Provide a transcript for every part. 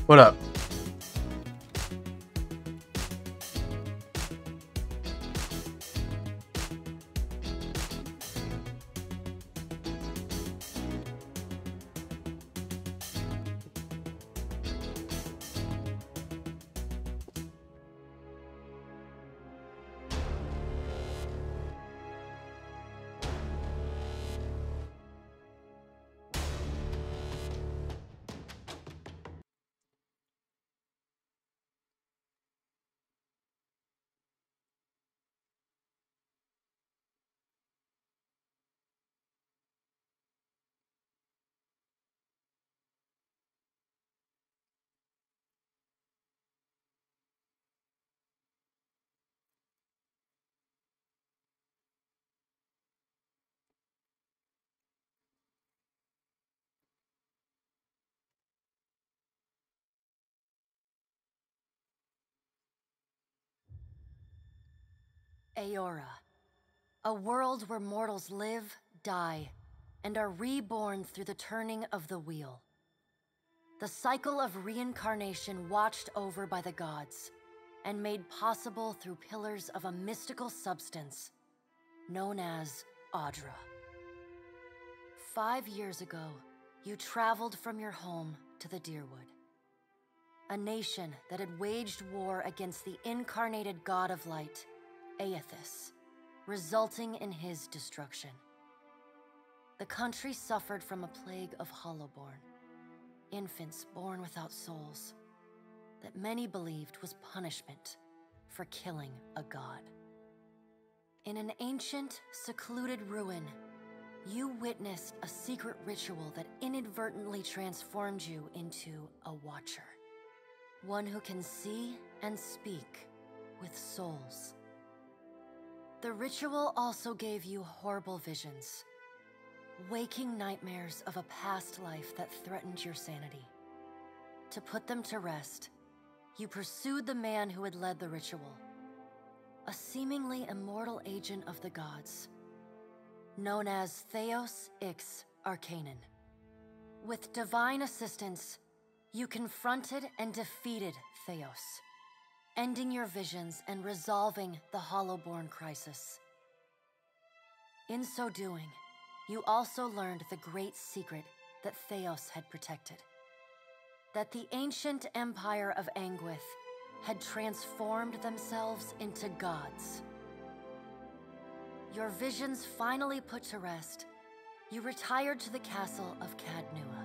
What up? Eora, a world where mortals live, die, and are reborn through the turning of the wheel. The cycle of reincarnation watched over by the gods, and made possible through pillars of a mystical substance known as Audra. 5 years ago, you traveled from your home to the Dyrwood, a nation that had waged war against the incarnated god of light, Aethys, resulting in his destruction. The country suffered from a plague of Hollowborn, infants born without souls, that many believed was punishment for killing a god. In an ancient, secluded ruin, you witnessed a secret ritual that inadvertently transformed you into a Watcher. One who can see and speak with souls. The ritual also gave you horrible visions, waking nightmares of a past life that threatened your sanity. To put them to rest, you pursued the man who had led the ritual, a seemingly immortal agent of the gods, known as Theos Ix Arcanon. With divine assistance, you confronted and defeated Theos, ending your visions and resolving the Hollowborn crisis. In so doing, you also learned the great secret that Theos had protected. That the ancient empire of Anguith had transformed themselves into gods. Your visions finally put to rest, you retired to the castle of Cadnua,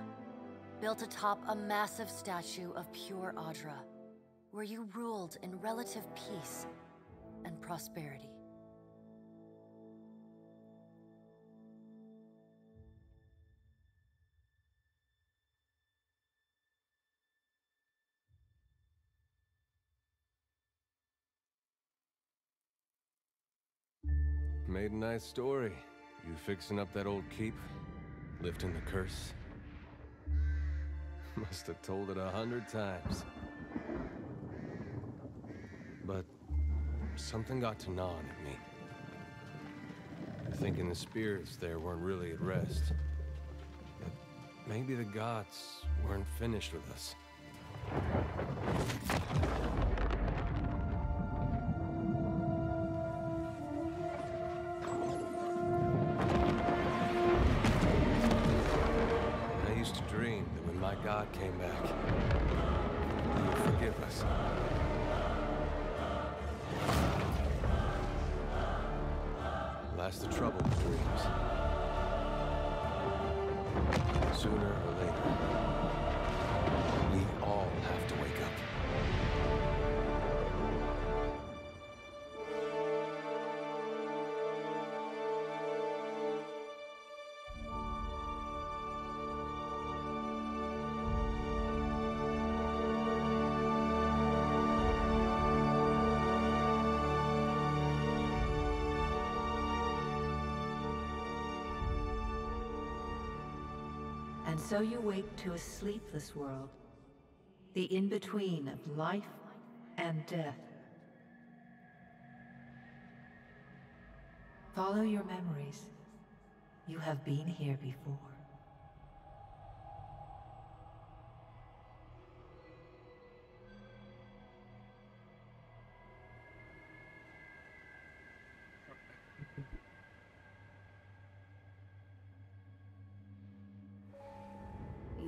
built atop a massive statue of pure Audra, where you ruled in relative peace and prosperity. Made a nice story. You fixing up that old keep? Lifting the curse? Must have told it 100 times. But something got to gnawing at me. Thinking the spirits there weren't really at rest. But maybe the gods weren't finished with us. I used to dream that when my God came back, he would forgive us. Last the trouble with dreams. Sooner or later, we all have to wake up. And so you wake to a sleepless world, the in-between of life and death. Follow your memories. You have been here before.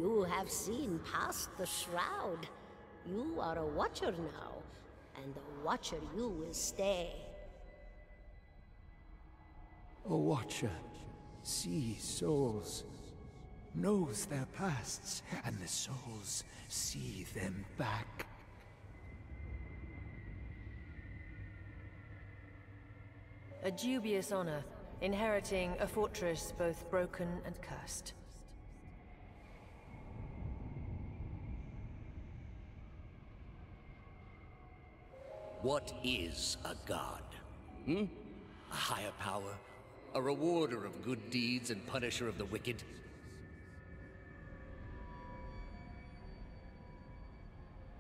You have seen past the shroud. You are a Watcher now, and a Watcher you will stay. A Watcher sees souls, knows their pasts, and the souls see them back. A dubious honor, inheriting a fortress both broken and cursed. What is a god? A higher power? A rewarder of good deeds and punisher of the wicked?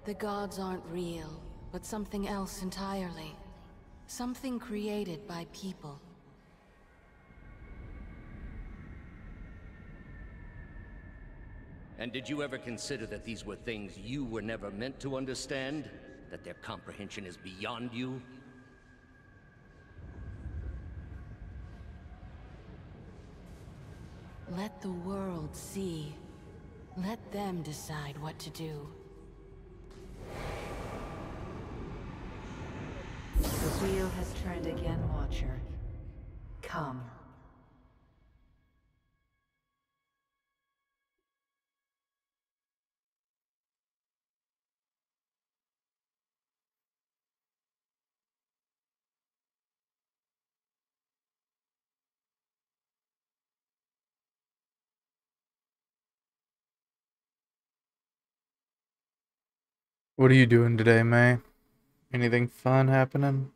The gods aren't real, but something else entirely. Something created by people. And did you ever consider that these were things you were never meant to understand? That their comprehension is beyond you? Let the world see. Let them decide what to do. The wheel has turned again, Watcher. Come. What are you doing today, May? Anything fun happening?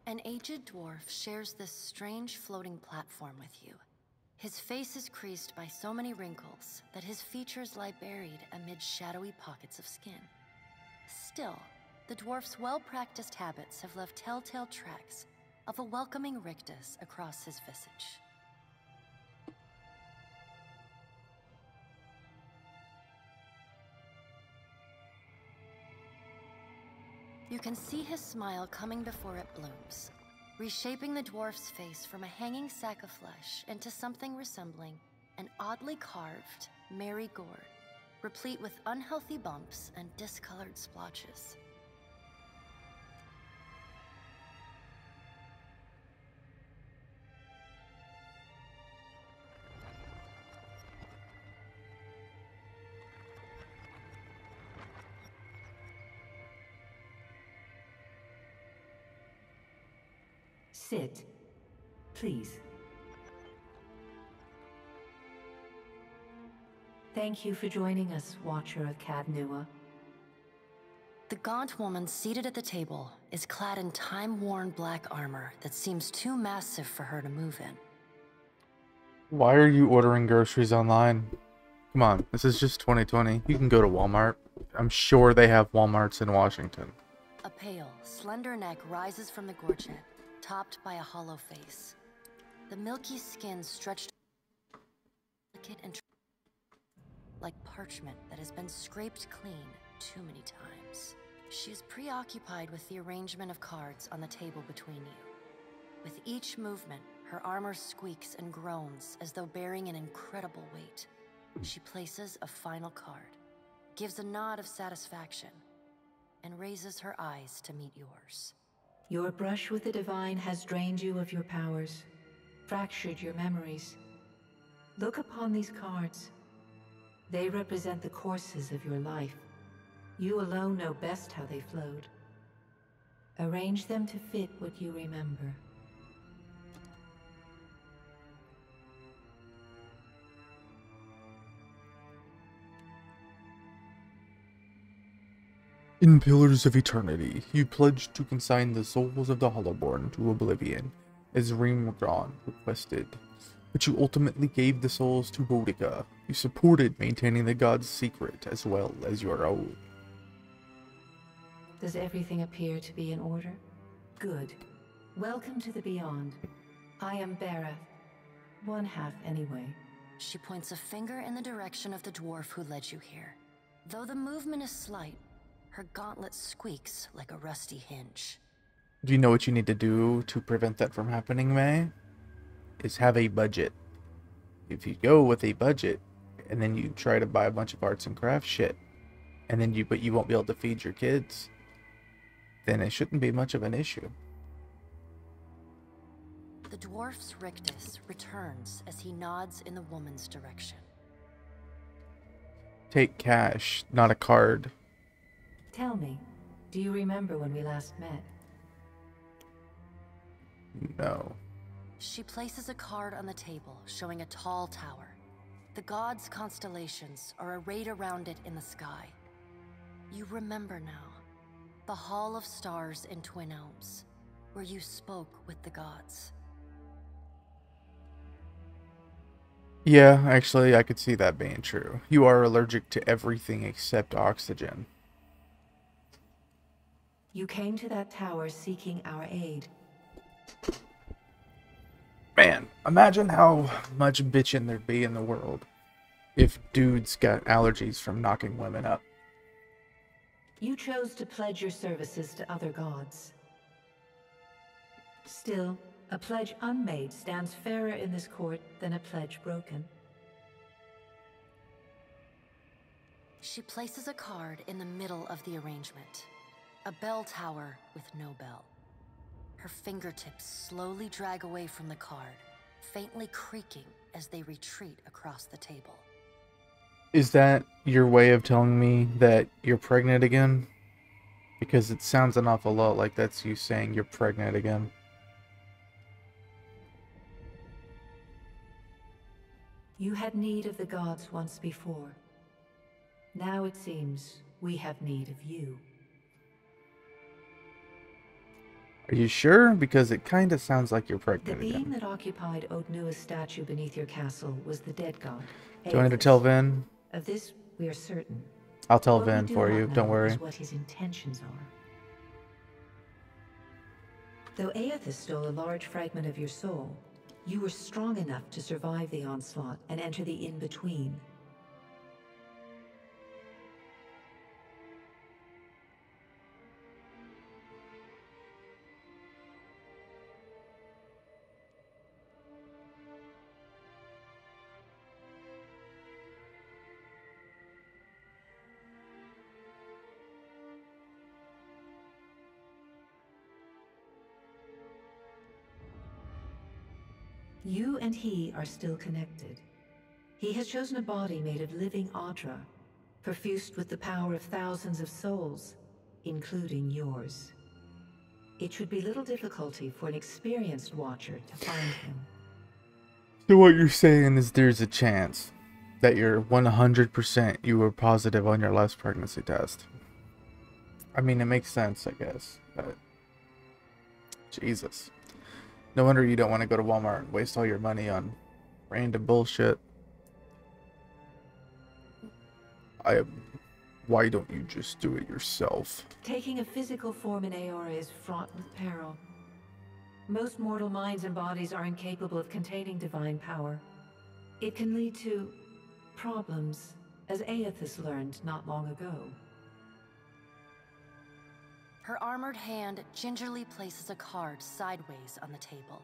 An aged dwarf shares this strange floating platform with you. His face is creased by so many wrinkles that his features lie buried amid shadowy pockets of skin. Still, the dwarf's well-practiced habits have left telltale tracks of a welcoming rictus across his visage. You can see his smile coming before it blooms, reshaping the dwarf's face from a hanging sack of flesh into something resembling an oddly carved, merry gourd, replete with unhealthy bumps and discolored splotches. Sit. Please. Thank you for joining us, Watcher of Cadnua. The gaunt woman seated at the table is clad in time-worn black armor that seems too massive for her to move in. Why are you ordering groceries online? Come on, this is just 2020. You can go to Walmart. I'm sure they have Walmarts in Washington. A pale, slender neck rises from the gorget, topped by a hollow face. The milky skin stretched delicate and like parchment that has been scraped clean too many times. She is preoccupied with the arrangement of cards on the table between you. With each movement, her armor squeaks and groans as though bearing an incredible weight. She places a final card, gives a nod of satisfaction, and raises her eyes to meet yours. Your brush with the divine has drained you of your powers, fractured your memories. Look upon these cards. They represent the courses of your life. You alone know best how they flowed. Arrange them to fit what you remember. In Pillars of Eternity, you pledged to consign the souls of the Hollowborn to oblivion, as Rimgron requested. But you ultimately gave the souls to Boudica. You supported maintaining the god's secret as well as your own. Does everything appear to be in order? Good. Welcome to the Beyond. I am Bera. One half, anyway. She points a finger in the direction of the dwarf who led you here. Though the movement is slight, Her gauntlet squeaks like a rusty hinge. Do you know what you need to do to prevent that from happening, May? Is have a budget. If you go with a budget, and then you try to buy a bunch of arts and crafts shit, and then but you won't be able to feed your kids, then it shouldn't be much of an issue. The dwarf's rictus returns as he nods in the woman's direction. Take cash, not a card. Tell me, do you remember when we last met? No. She places a card on the table, showing a tall tower. The gods' constellations are arrayed around it in the sky. You remember now. The Hall of Stars in Twin Elms, where you spoke with the gods. Yeah, actually, I could see that being true. You are allergic to everything except oxygen. You came to that tower seeking our aid. Man, imagine how much bitching there'd be in the world if dudes got allergies from knocking women up. You chose to pledge your services to other gods. Still, a pledge unmade stands fairer in this court than a pledge broken. She places a card in the middle of the arrangement. A bell tower with no bell. Her fingertips slowly drag away from the card, faintly creaking as they retreat across the table. Is that your way of telling me that you're pregnant again? Because it sounds an awful lot like that's you saying you're pregnant again. You had need of the gods once before. Now it seems we have need of you. Are you sure? Because it kind of sounds like you're The pregnant being again. that occupied Odnua's statue beneath your castle was the dead god. Do I need to tell Vin? Of this, we are certain. I'll tell What we Vin do for not you. know Don't worry. is what his intentions are. Though Aethys stole a large fragment of your soul, you were strong enough to survive the onslaught and enter the in-between. You and he are still connected. He has chosen a body made of living Audra, perfused with the power of thousands of souls, including yours. It should be little difficulty for an experienced watcher to find him. So what you're saying is there's a chance that you're 100% you were positive on your last pregnancy test. I mean, it makes sense, I guess, but Jesus. No wonder you don't want to go to Walmart and waste all your money on random bullshit. Why don't you just do it yourself? Taking a physical form in Eora is fraught with peril. Most mortal minds and bodies are incapable of containing divine power. It can lead to problems, as Aethys learned not long ago. Her armored hand gingerly places a card sideways on the table.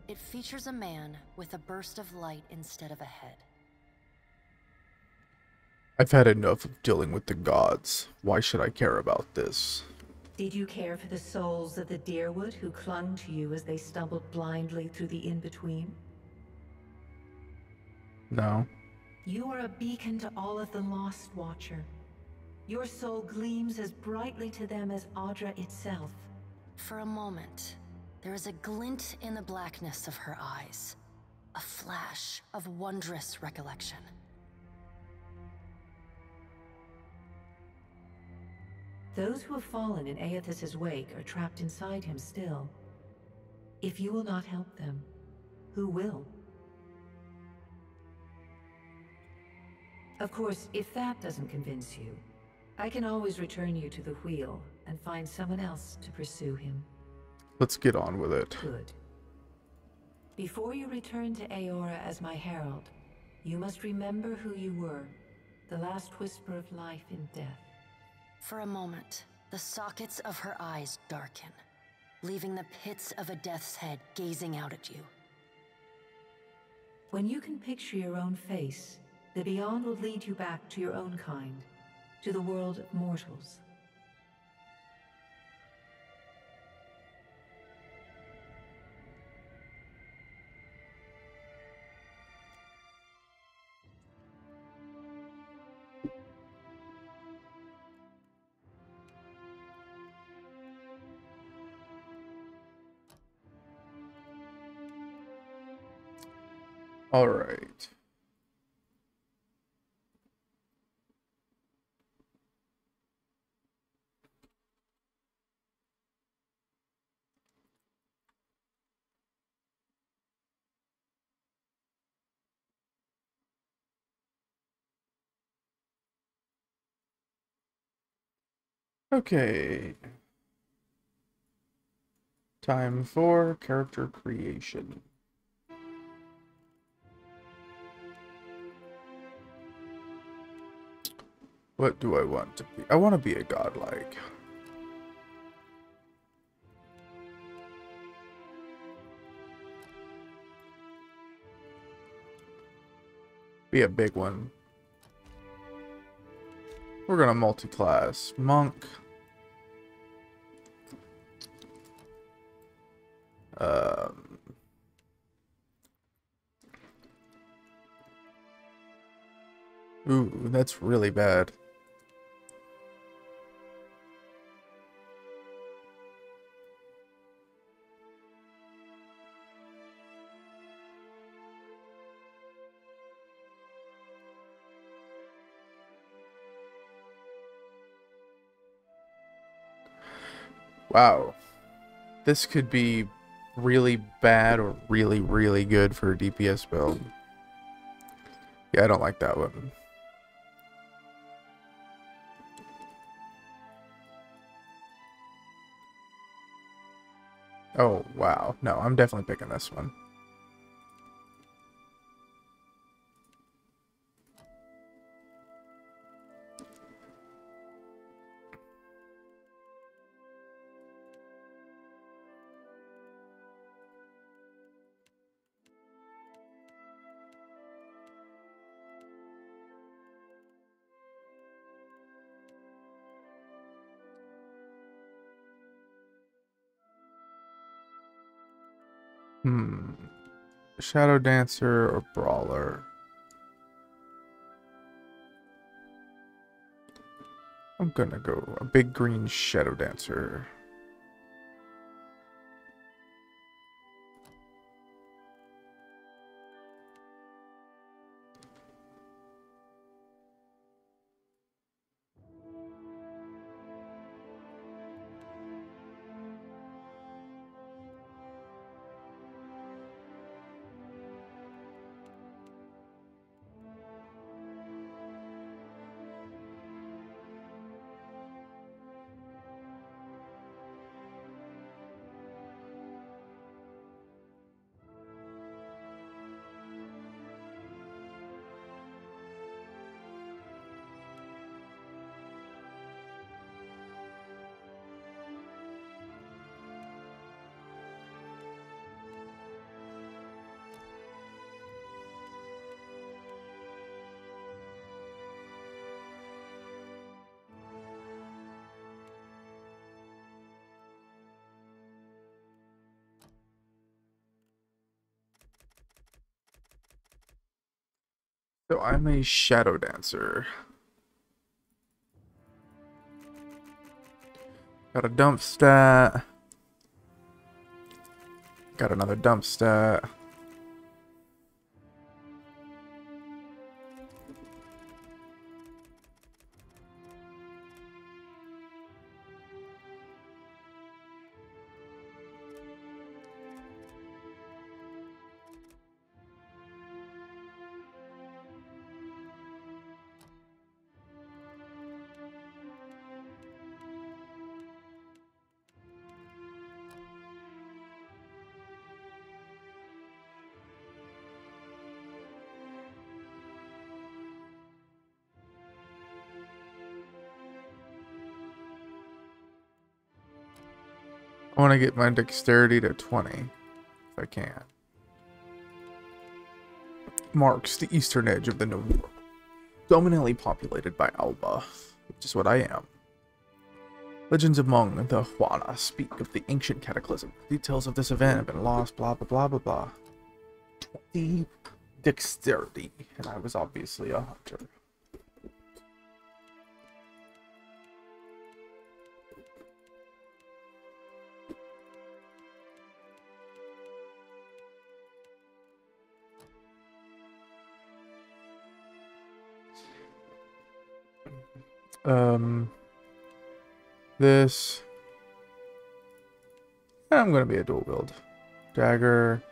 It features a man with a burst of light instead of a head. I've had enough of dealing with the gods. Why should I care about this? Did you care for the souls of the Deerwood who clung to you as they stumbled blindly through the in-between? No. You are a beacon to all of the Lost, Watcher. Your soul gleams as brightly to them as Audra itself. For a moment, there is a glint in the blackness of her eyes. A flash of wondrous recollection. Those who have fallen in Aethys' wake are trapped inside him still. If you will not help them, who will? Of course, if that doesn't convince you, I can always return you to the wheel and find someone else to pursue him. Let's get on with it. Good. Before you return to Eora as my herald, you must remember who you were, the last whisper of life in death. For a moment, the sockets of her eyes darken, leaving the pits of a death's head gazing out at you. When you can picture your own face, the Beyond will lead you back to your own kind, to the world of mortals. All right. Okay. Time for character creation. What do I want to be? I want to be a godlike. Be a big one. We're gonna multi-class. Monk. Ooh, that's really bad. Wow. This could be really bad or really, really good for a DPS build. Yeah, I don't like that one. Oh, wow. No, I'm definitely picking this one. Shadow Dancer or Brawler? I'm gonna go a big green Shadow Dancer. So I'm a Shadow Dancer. Got a dump stat. Got another dump stat. I want to get my dexterity to 20, if I can. Marks the eastern edge of the known world, dominantly populated by Alba, which is what I am. Legends among the Huana speak of the ancient cataclysm. Details of this event have been lost, blah blah blah blah blah. 20 dexterity, and I was obviously a hunter. This. I'm gonna be a dual wield. Dagger.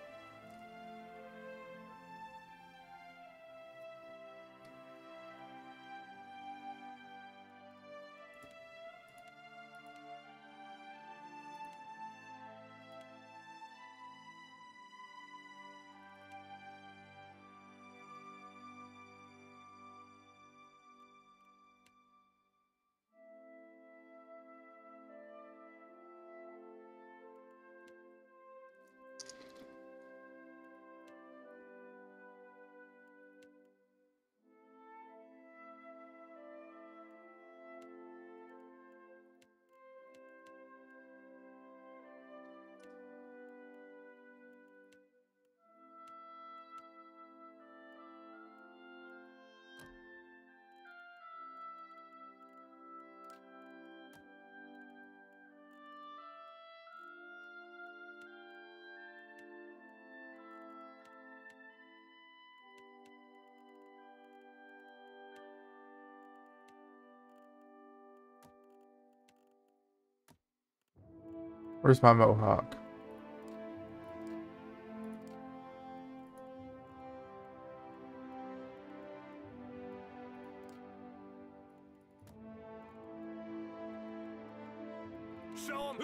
Where's my mohawk? Show 'em.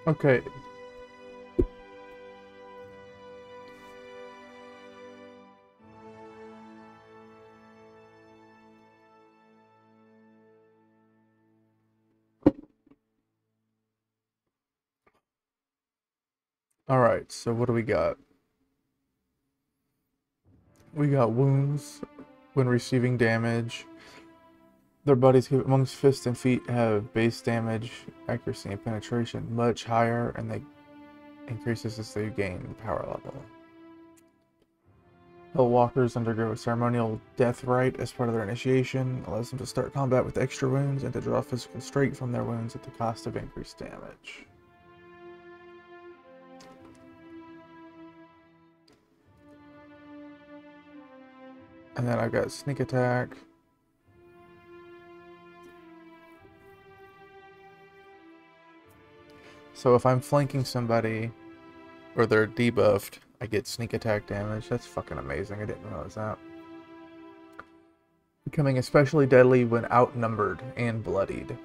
Okay. Alright, so what do we got? We got wounds when receiving damage. Their buddies amongst fists and feet have base damage, accuracy, and penetration much higher, and they increases as they gain power level. Hellwalkers undergo a ceremonial death rite as part of their initiation, allows them to start combat with extra wounds and to draw physical strength from their wounds at the cost of increased damage. And then I got sneak attack. So if I'm flanking somebody, or they're debuffed, I get sneak attack damage. That's fucking amazing. I didn't realize that. Becoming especially deadly when outnumbered and bloodied.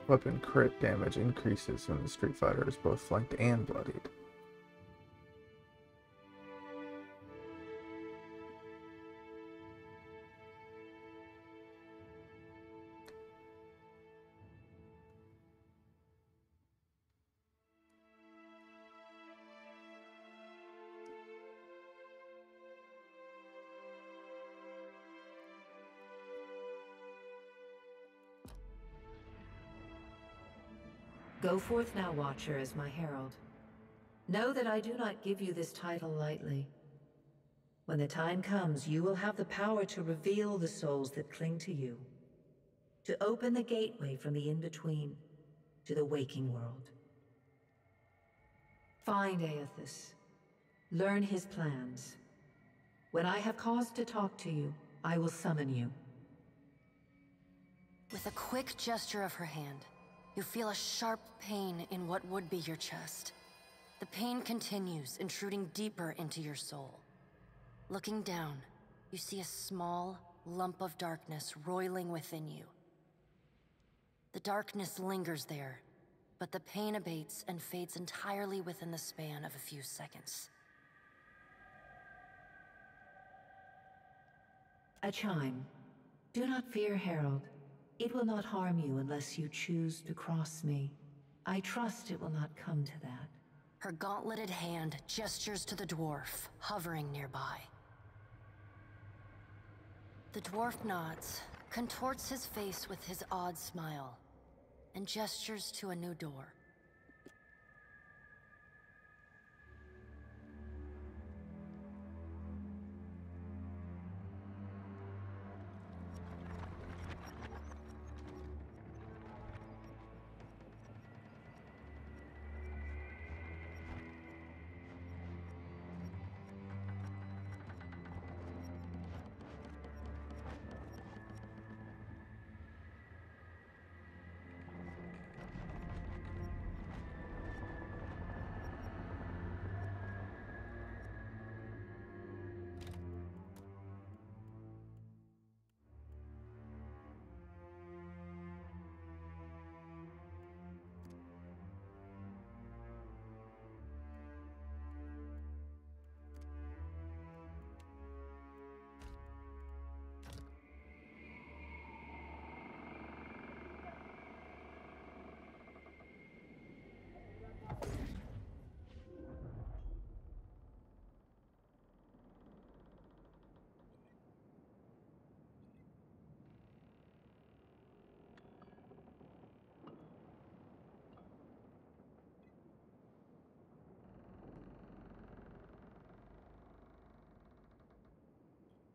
Weapon crit damage increases when the Street Fighter is both flanked and bloodied. Go forth now, Watcher, as my herald. Know that I do not give you this title lightly. When the time comes, you will have the power to reveal the souls that cling to you, to open the gateway from the in-between to the waking world. Find Aethys. Learn his plans. When I have cause to talk to you, I will summon you. With a quick gesture of her hand, you feel a sharp pain in what would be your chest. The pain continues, intruding deeper into your soul. Looking down, you see a small lump of darkness roiling within you. The darkness lingers there, but the pain abates and fades entirely within the span of a few seconds. A chime. Do not fear, Herald. It will not harm you unless you choose to cross me. I trust it will not come to that. Her gauntleted hand gestures to the dwarf, hovering nearby. The dwarf nods, contorts his face with his odd smile, and gestures to a new door.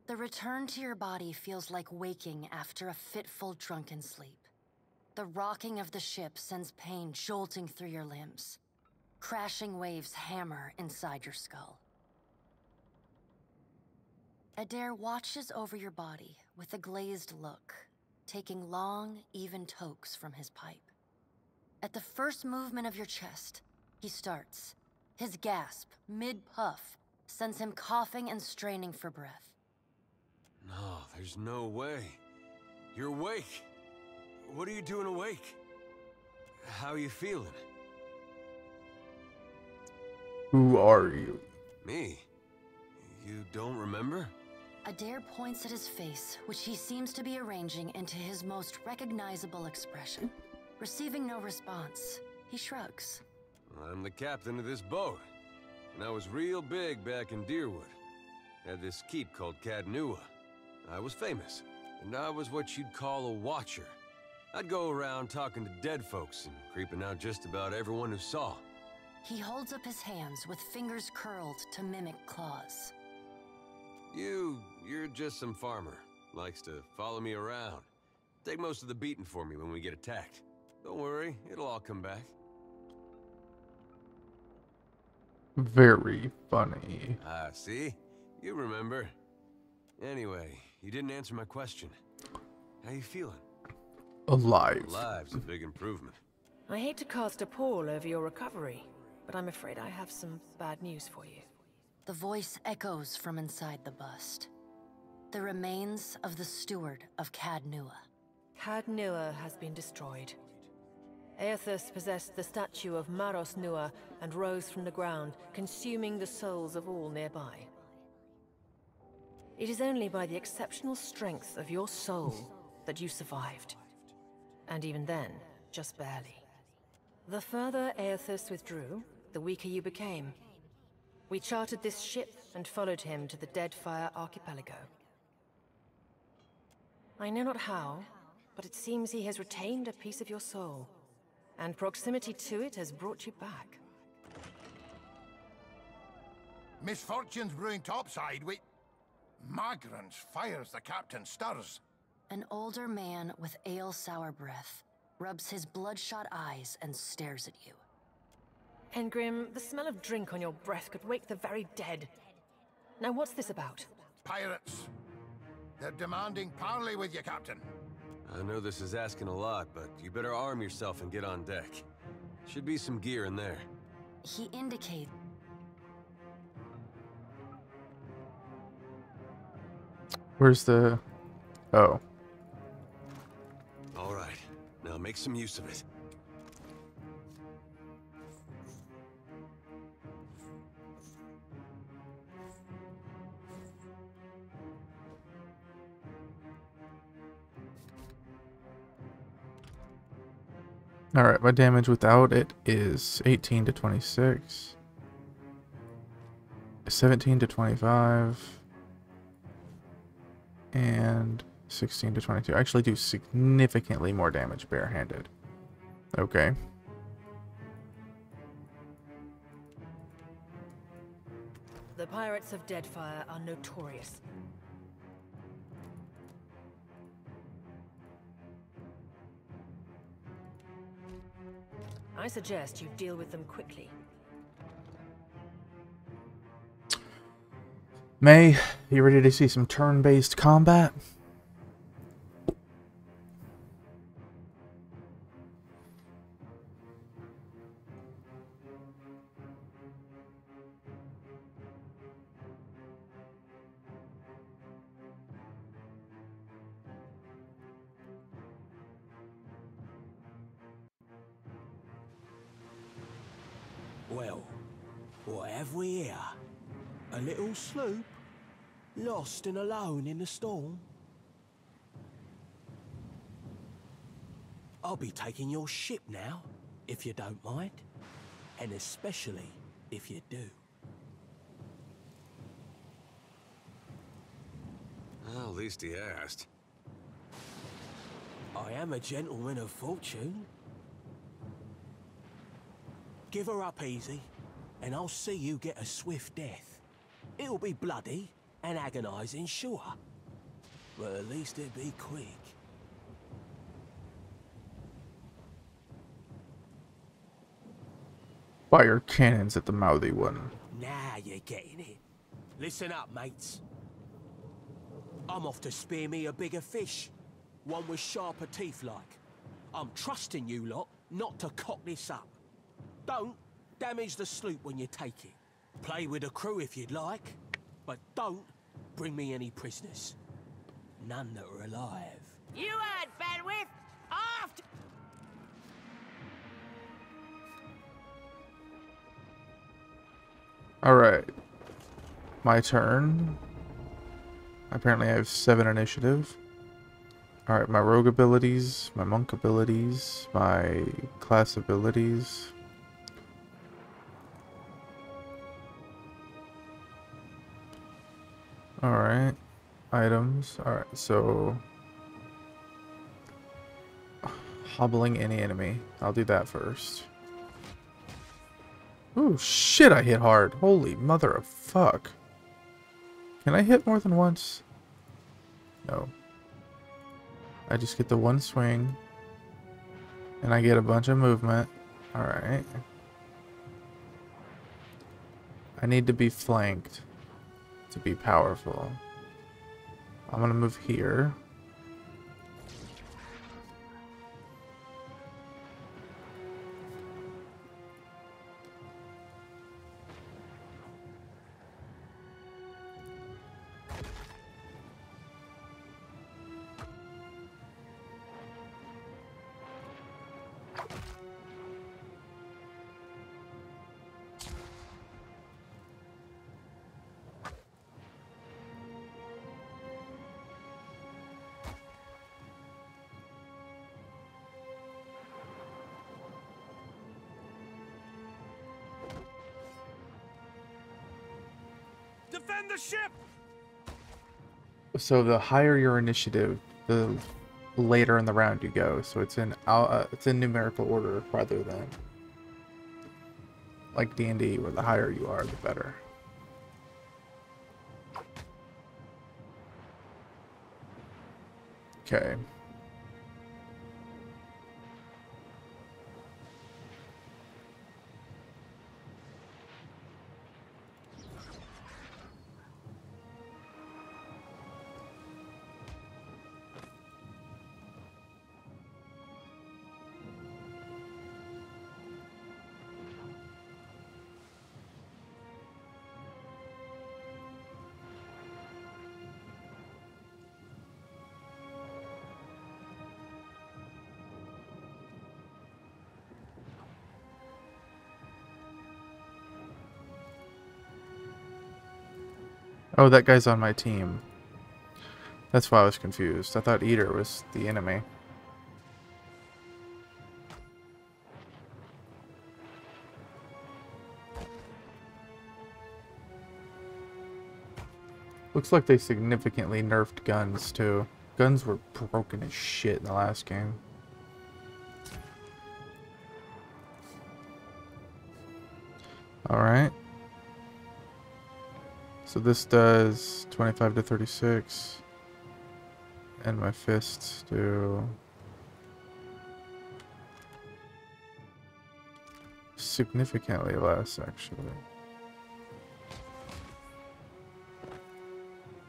The return to your body feels like waking after a fitful drunken sleep. The rocking of the ship sends pain jolting through your limbs. Crashing waves hammer inside your skull. Adair watches over your body with a glazed look, taking long, even tokes from his pipe. At the first movement of your chest, he starts. His gasp, mid-puff, sends him coughing and straining for breath. No, there's no way. You're awake. What are you doing awake? How are you feeling? Who are you? Me? You don't remember? Adair points at his face, which he seems to be arranging into his most recognizable expression. Receiving no response, he shrugs. I'm the captain of this boat, and I was real big back in Deerwood. Had this keep called Cadnua. I was famous, and I was what you'd call a watcher. I'd go around talking to dead folks and creeping out just about everyone who saw. He holds up his hands with fingers curled to mimic claws. You're just some farmer. Likes to follow me around. Take most of the beating for me when we get attacked. Don't worry, it'll all come back. Very funny. Ah, see? You remember. Anyway, you didn't answer my question. How you feeling? Alive. Alive's a big improvement. I hate to cast a pall over your recovery, but I'm afraid I have some bad news for you. The voice echoes from inside the bust. The remains of the steward of Cadnua. Cadnua has been destroyed. Aethys possessed the statue of Maros Nua and rose from the ground, consuming the souls of all nearby. It is only by the exceptional strength of your soul that you survived. And even then, just barely. The further Aethys withdrew, the weaker you became. We chartered this ship and followed him to the Deadfire Archipelago. I know not how, but it seems he has retained a piece of your soul, and proximity to it has brought you back. Misfortunes brewing topside, we... Magrans fires, the captain stirs. An older man with ale-sour breath rubs his bloodshot eyes and stares at you. Engrim, the smell of drink on your breath could wake the very dead. Now what's this about? Pirates. They're demanding parley with you, Captain. I know this is asking a lot, but you better arm yourself and get on deck. Should be some gear in there. He indicates... Where's the... Oh. All right, now make some use of it. Alright, my damage without it is 18 to 26. 17 to 25. And 16 to 22. I actually do significantly more damage barehanded. Okay. The pirates of Deadfire are notorious. I suggest you deal with them quickly. May, you ready to see some turn-based combat? Well, what have we here? A little sloop? Lost and alone in the storm? I'll be taking your ship now, if you don't mind. And especially if you do. Well, at least he asked. I am a gentleman of fortune. Give her up easy, and I'll see you get a swift death. It'll be bloody and agonizing, sure. But at least it'll be quick. Fire cannons at the mouthy one. Now you're getting it. Listen up, mates. I'm off to spear me a bigger fish. One with sharper teeth like. I'm trusting you lot not to cock this up. Don't damage the sloop when you take it. Play with the crew if you'd like, but don't bring me any prisoners. None that are alive. You heard, Fenwith! Aft! Alright. My turn. Apparently I have 7 initiative. Alright, my rogue abilities, my monk abilities, my class abilities. Alright. Items. Alright, so... hobbling any enemy. I'll do that first. Ooh, shit, I hit hard. Holy mother of fuck. Can I hit more than once? No. I just get the one swing. And I get a bunch of movement. Alright. I need to be flanked to be powerful. I'm gonna move here. Defend the ship! So the higher your initiative, the later in the round you go. So it's in numerical order rather than like D&D, where the higher you are, the better. Okay. Oh, that guy's on my team. That's why I was confused. I thought Eater was the enemy. Looks like they significantly nerfed guns, too. Guns were broken as shit in the last game. Alright. So this does 25 to 36. And my fists do... significantly less, actually.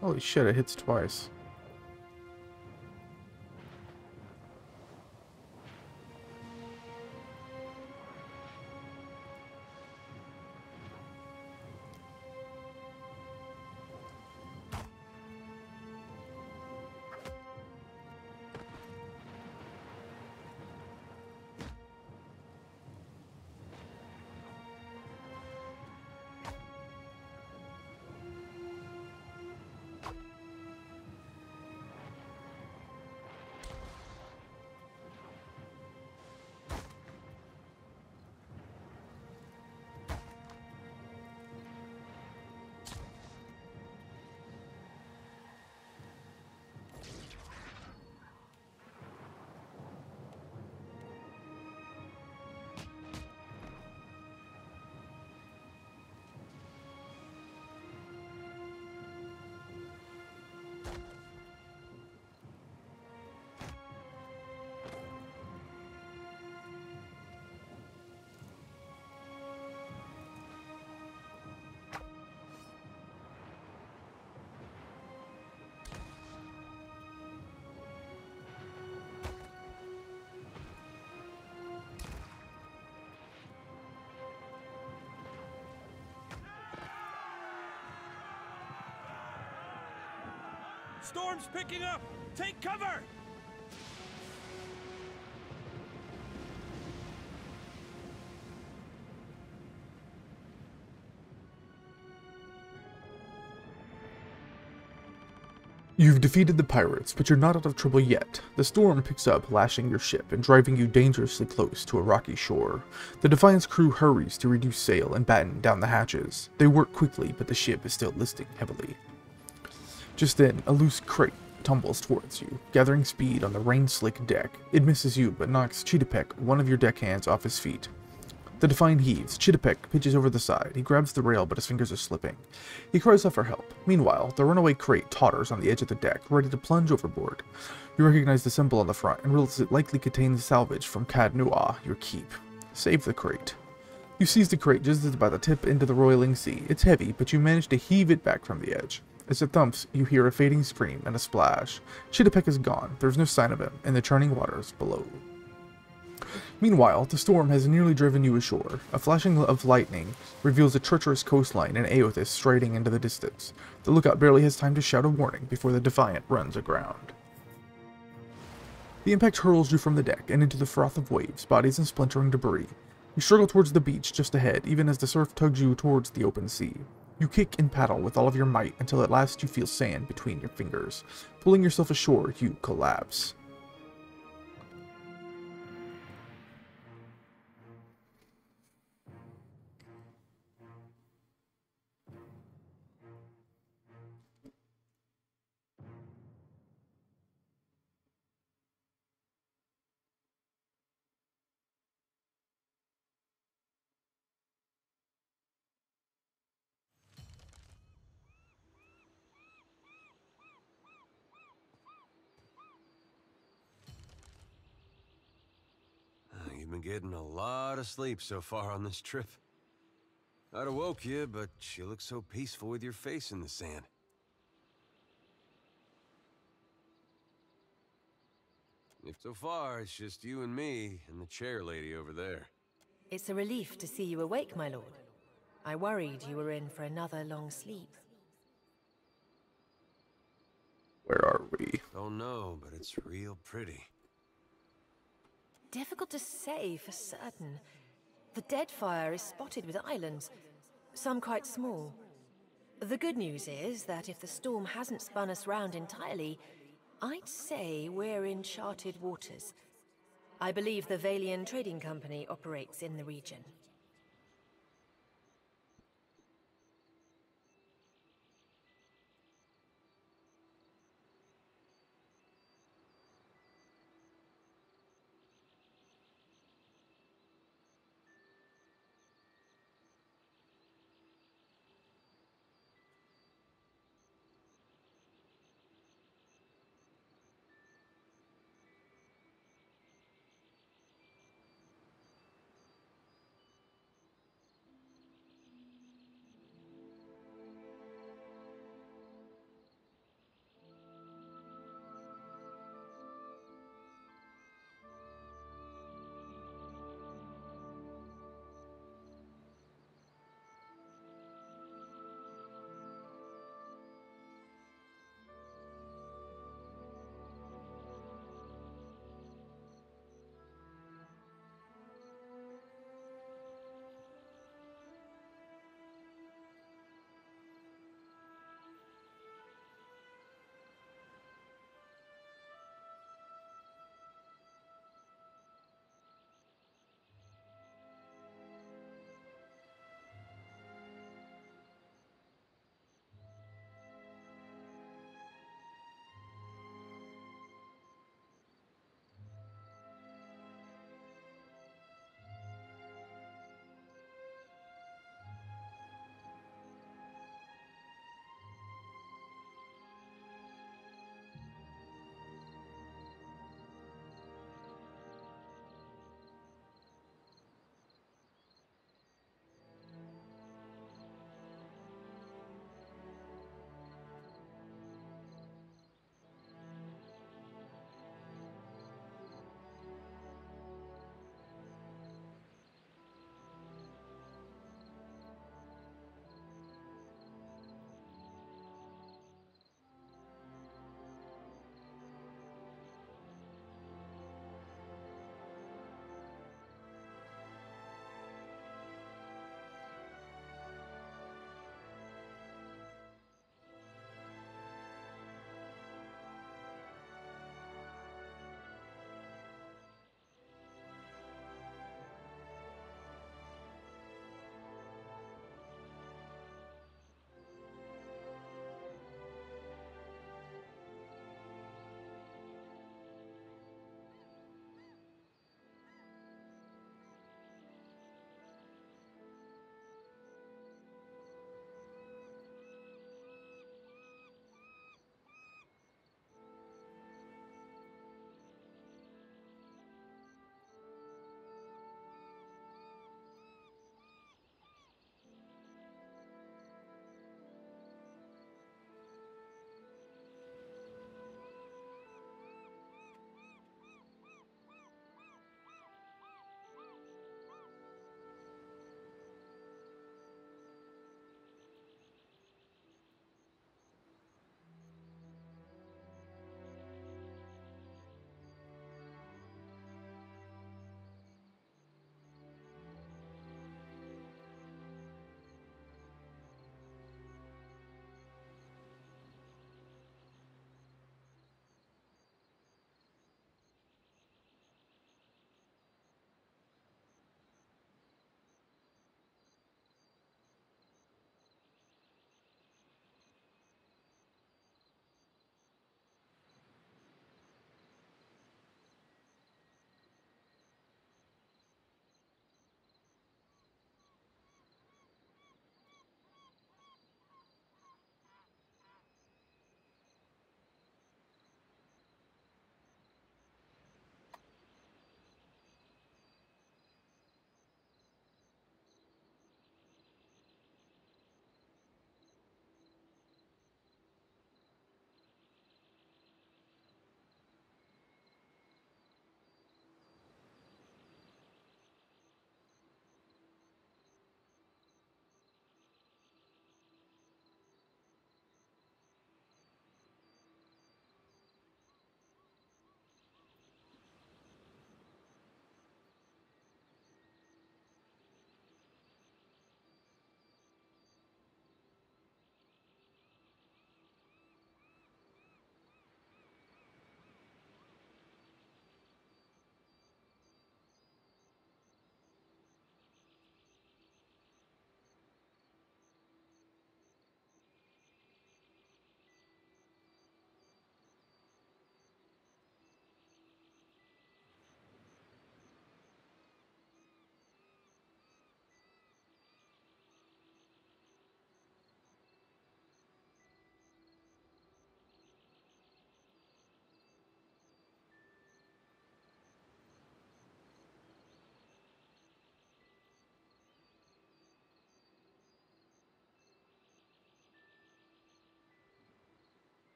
Holy shit, it hits twice. Storm's picking up! Take cover! You've defeated the pirates, but you're not out of trouble yet. The storm picks up, lashing your ship and driving you dangerously close to a rocky shore. The Defiant's crew hurries to reduce sail and batten down the hatches. They work quickly, but the ship is still listing heavily. Just then, a loose crate tumbles towards you, gathering speed on the rain-slick deck. It misses you, but knocks Chittapek, one of your deckhands, off his feet. The Defiant heaves. Chittapek pitches over the side. He grabs the rail, but his fingers are slipping. He cries out for help. Meanwhile, the runaway crate totters on the edge of the deck, ready to plunge overboard. You recognize the symbol on the front, and realize it likely contains salvage from Cad Nua, your keep. Save the crate. You seize the crate just as it's about to tip into the roiling sea. It's heavy, but you manage to heave it back from the edge. As it thumps, you hear a fading scream and a splash. Chittapek is gone. There's no sign of him in the churning waters below. Meanwhile, the storm has nearly driven you ashore. A flashing of lightning reveals a treacherous coastline and Aothis striding into the distance. The lookout barely has time to shout a warning before the Defiant runs aground. The impact hurls you from the deck and into the froth of waves, bodies and splintering debris. You struggle towards the beach just ahead, even as the surf tugs you towards the open sea. You kick and paddle with all of your might until at last you feel sand between your fingers. Pulling yourself ashore, you collapse. You've been getting a lot of sleep so far on this trip. I'd have woke you, but you look so peaceful with your face in the sand. If so far, it's just you and me and the chair lady over there. It's a relief to see you awake, my lord. I worried you were in for another long sleep. Where are we? Don't know, but it's real pretty. Difficult to say for certain. The Deadfire is spotted with islands, some quite small. The good news is that if the storm hasn't spun us round entirely, I'd say we're in charted waters. I believe the Valian Trading Company operates in the region.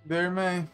There, May.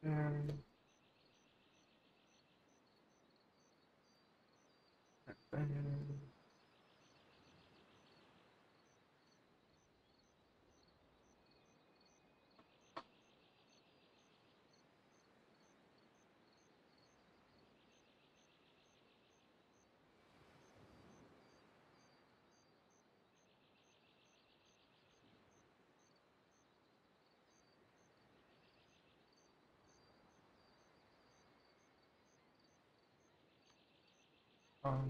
And um,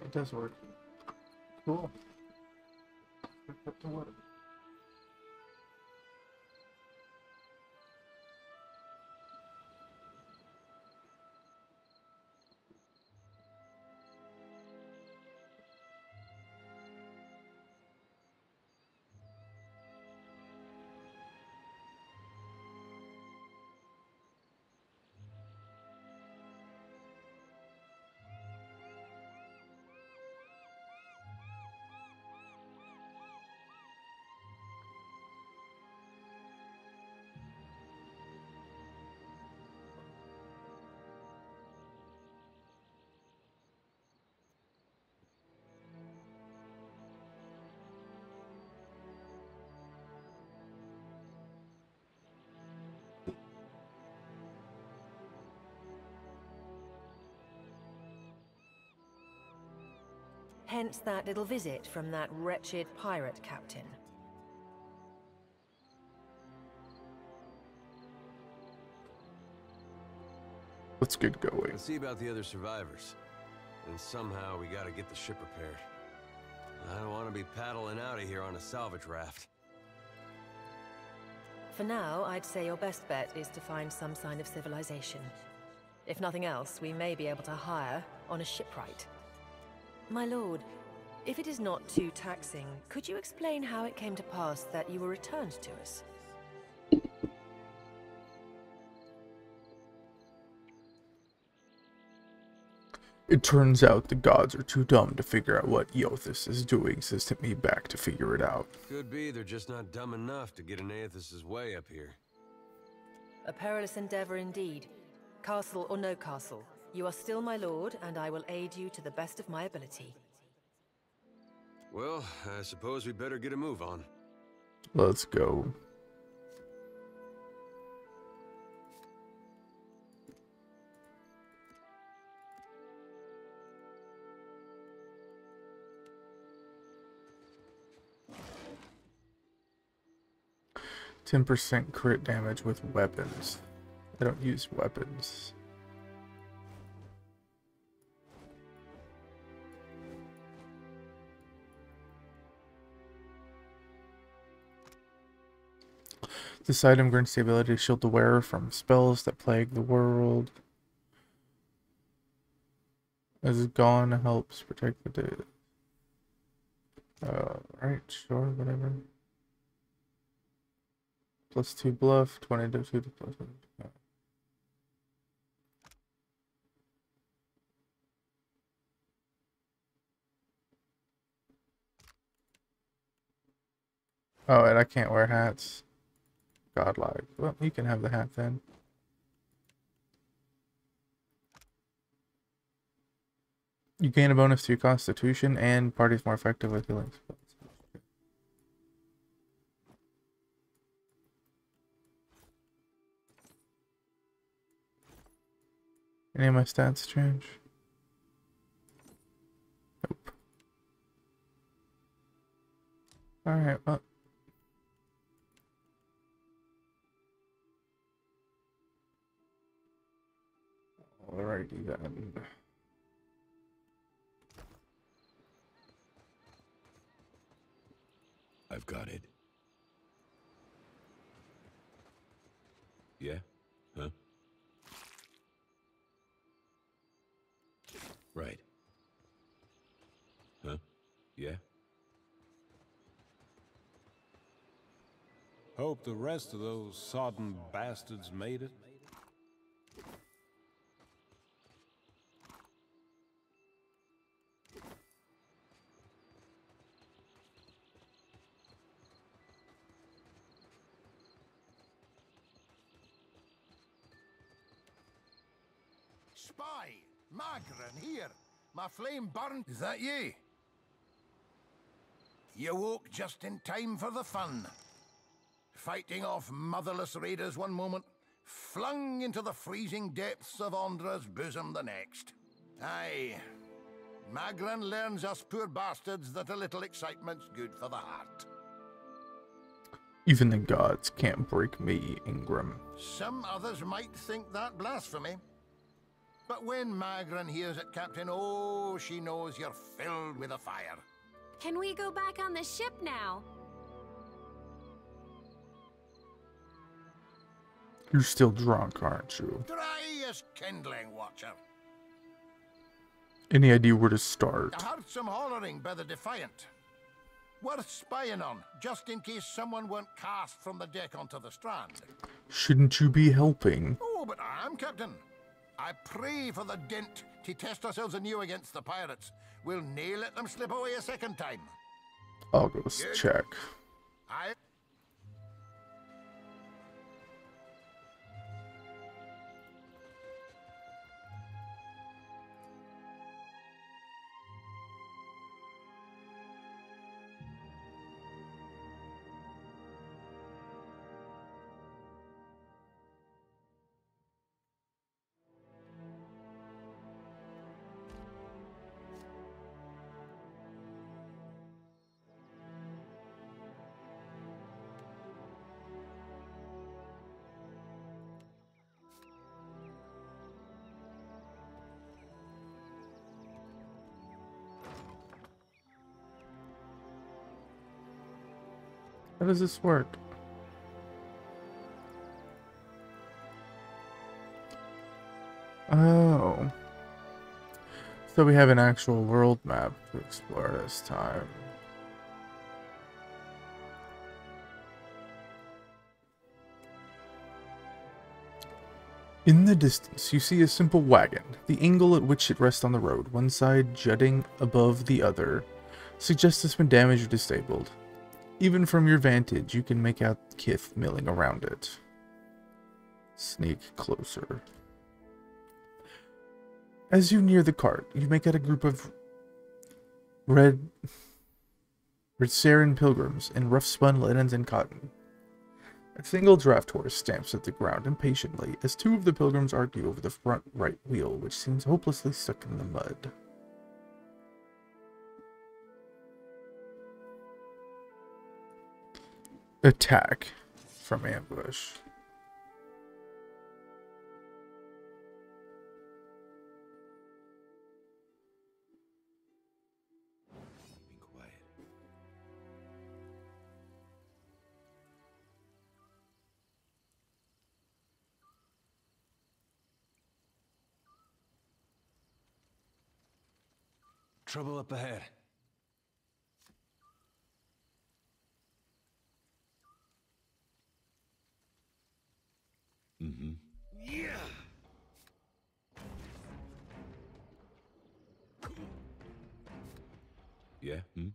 it does work. Cool. Put to work. Hence that little visit from that wretched pirate captain. Let's get going. Let's see about the other survivors. And somehow we gotta get the ship repaired. I don't want to be paddling out of here on a salvage raft. For now, I'd say your best bet is to find some sign of civilization. If nothing else, we may be able to hire on a shipwright. My lord, if it is not too taxing, could you explain how it came to pass that you were returned to us? It turns out the gods are too dumb to figure out what Eothas is doing, so sent me back to figure it out. Could be they're just not dumb enough to get in Aethys' way up here. A perilous endeavor indeed. Castle or no castle, you are still my lord, and I will aid you to the best of my ability. Well, I suppose we better get a move on. Let's go. %% crit damage with weapons. I don't use weapons. This item grants the ability to shield the wearer from spells that plague the world. As gone helps protect the data. Right, sure, whatever. +2 bluff, 20 to 2 to plus. Yeah. Oh, and I can't wear hats. Godlike. Well, you can have the hat then. You gain a bonus to your constitution, and party's more effective with healing spells. Any of my stats change? Nope. Alright, well. Alrighty then. I've got it. Yeah? Huh? Right. Huh? Yeah? Hope the rest of those sodden bastards made it. Spy! Magran, here! My flame burned. Is that you? You woke just in time for the fun. Fighting off motherless raiders one moment, flung into the freezing depths of Ondra's bosom the next. Aye. Magran learns us poor bastards that a little excitement's good for the heart. Even the gods can't break me, Ingram. Some others might think that blasphemy. But when Magran hears it, Captain, oh, she knows you're filled with a fire. Can we go back on the ship now? You're still drunk, aren't you? Dry as kindling, Watcher. Any idea where to start? I heard some hollering by the Defiant. Worth spying on, just in case someone went cast from the deck onto the strand. Shouldn't you be helping? Oh, but I am, Captain. I pray for the dint to test ourselves anew against the pirates. We'll nae let them slip away a second time. I'll go check. I... How does this work? Oh. So we have an actual world map to explore this time. In the distance, you see a simple wagon. The angle at which it rests on the road, one side jutting above the other, suggests it's been damaged or disabled. Even from your vantage, you can make out Kith milling around it. Sneak closer. As you near the cart, you make out a group of Ritsaran pilgrims in rough-spun linens and cotton. A single draft horse stamps at the ground impatiently as two of the pilgrims argue over the front right wheel, which seems hopelessly stuck in the mud. Attack from ambush. Trouble up ahead. Mm-hmm. Yeah. Yeah? Hmm?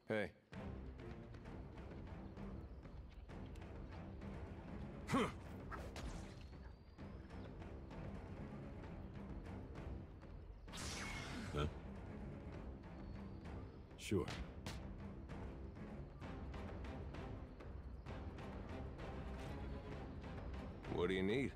Hey. Huh? Sure. What do you need?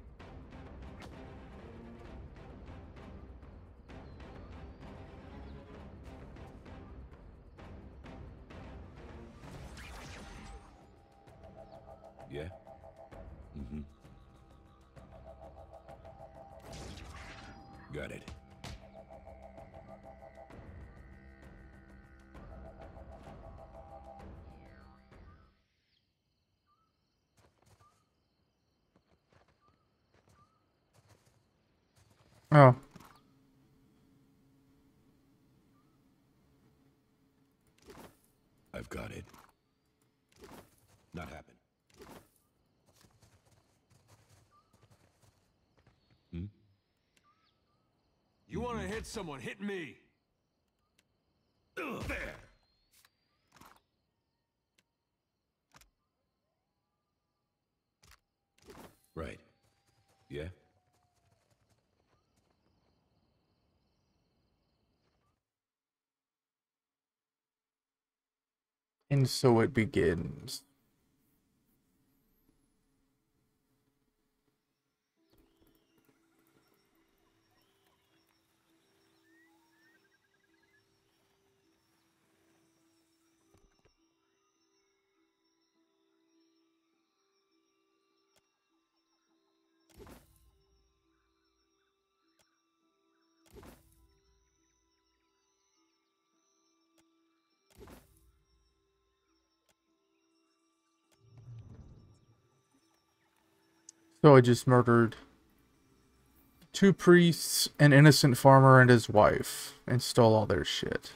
Yeah? Mm-hmm. Got it. Oh. I've got it. Not happen. Hmm? You want to hit someone, hit me! Ugh, there! Right. Yeah? And so it begins. So I just murdered 2 priests, an innocent farmer and his wife, and stole all their shit.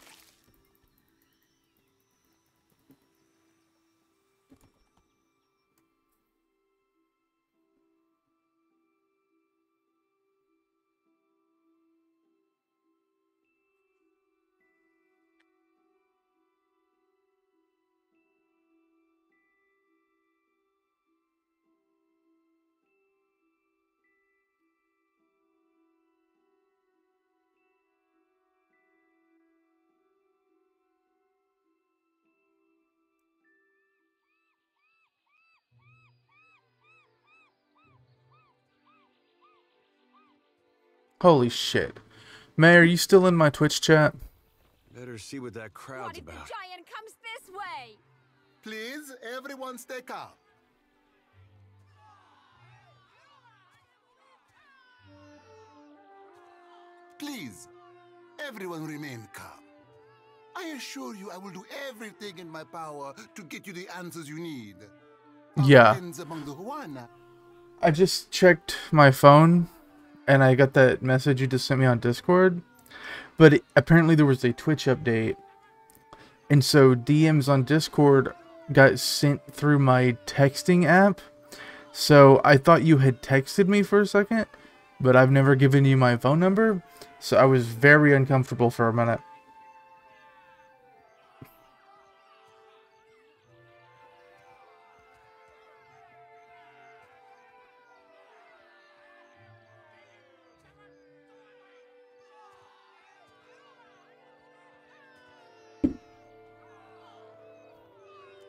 Holy shit. May, are you still in my Twitch chat? Better see what that crowd's about. Giant comes this way. Please, everyone stay calm. Please, everyone remain calm. I assure you I will do everything in my power to get you the answers you need. Yeah. Friends among the Huana. I just checked my phone, and I got that message you just sent me on Discord. But apparently there was a Twitch update. And so DMs on Discord got sent through my texting app. So I thought you had texted me for a second, but I've never given you my phone number. So I was very uncomfortable for a minute.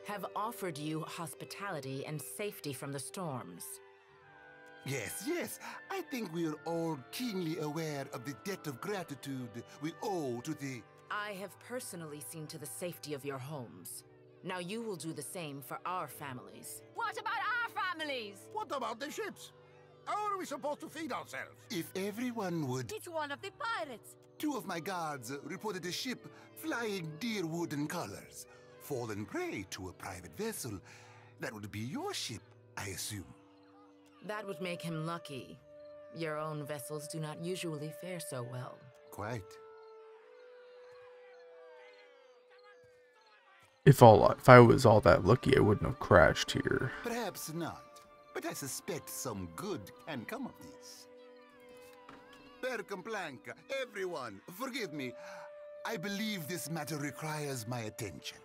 Have offered you hospitality and safety from the storms. Yes, yes. I think we are all keenly aware of the debt of gratitude we owe to the... I have personally seen to the safety of your homes. Now you will do the same for our families. What about our families? What about the ships? How are we supposed to feed ourselves? If everyone would... It's one of the pirates. 2 of my guards reported a ship flying deer wooden colors. Fallen prey to a private vessel. That would be your ship, I assume. That would make him lucky. Your own vessels do not usually fare so well. Quite. If I was all that lucky, I wouldn't have crashed here. Perhaps not, but I suspect some good can come of this. Percamblanca, everyone, forgive me. I believe this matter requires my attention.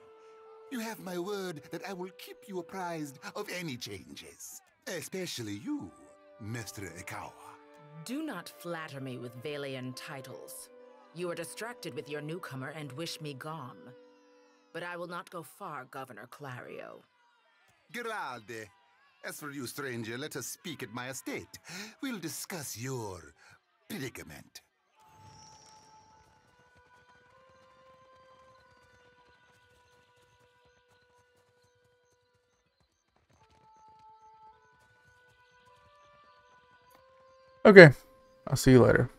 You have my word that I will keep you apprised of any changes. Especially you, Mr. Ikawa. Do not flatter me with Vailian titles. You are distracted with your newcomer and wish me gone. But I will not go far, Governor Clario. Geralde. As for you, stranger, let us speak at my estate. We'll discuss your predicament. Okay, I'll see you later.